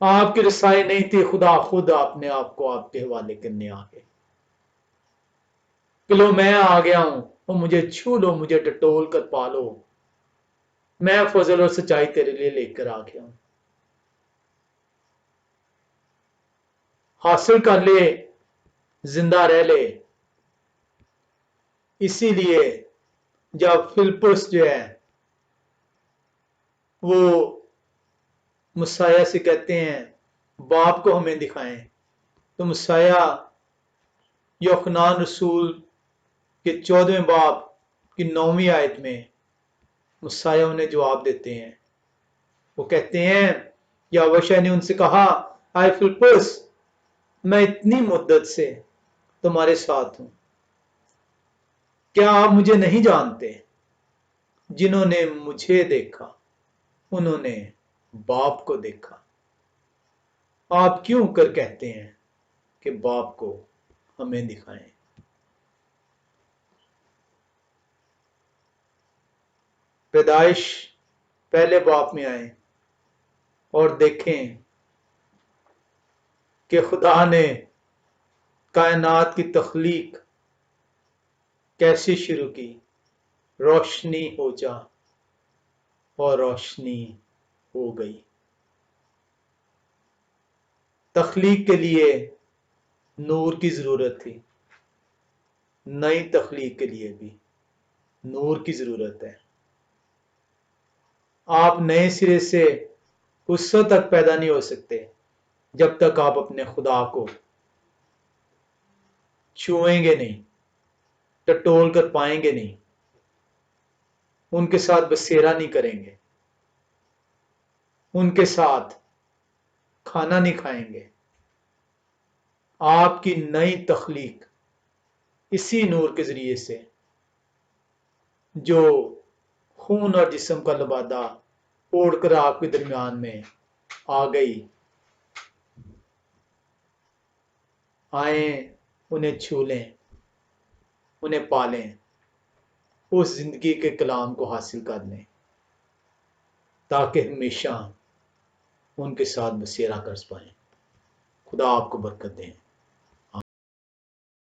آپ کی رسائی نہیں تھی، خدا خود اپنے آپ کو آپ کے حوالے کرنے آ گئے کہ لو میں آ گیا ہوں، اور مجھے چھو لو، مجھے ٹٹول کر پالو، میں فضل اور سچائی تیرے لیے لے کر آ گیا ہوں. حاصل کر لے، زندہ رہ لے. اسی لیے جب فلپس جو ہے وہ مسیح سے کہتے ہیں باپ کو ہمیں دکھائیں، تو مسیح یوحنا رسول کے 14ویں باب کی 9ویں آیت میں مسیح انہیں جواب دیتے ہیں. وہ کہتے ہیں یاوشع نے ان سے کہا، آئے فلپس، میں اتنی مدت سے تمہارے ساتھ ہوں، کیا آپ مجھے نہیں جانتے؟ جنہوں نے مجھے دیکھا انہوں نے باپ کو دیکھا. آپ کیوں کر کہتے ہیں کہ باپ کو ہمیں دکھائیں؟ پیدائش پہلے باب میں آئیں اور دیکھیں کہ خدا نے کائنات کی تخلیق کیسی شروع کی. روشنی ہو جا اور روشنی ہو گئی. تخلیق کے لیے نور کی ضرورت تھی، نئی تخلیق کے لیے بھی. نور کی ضرورت ہے. آپ نئے سرے سے اس وقت تک پیدا نہیں ہو سکتے جب تک آپ اپنے خدا کو چھوئیں گے نہیں، ٹٹول کر پائیں گے نہیں، ان کے ساتھ بسیرا نہیں کریں گے، ان کے ساتھ کھانا نہیں کھائیں گے. آپ کی نئی تخلیق اسی نور کے ذریعے سے جو خون اور جسم کا لبادہ اوڑھ کر آپ کے درمیان میں آ گئی، آئیں انہیں چھو لیں، انہیں پالیں، اس زندگی کے کلام کو حاصل کر لیں تاکہ ہمیشہ ان کے ساتھ بسیرا کر پائیں. خدا آپ کو برکت دیں.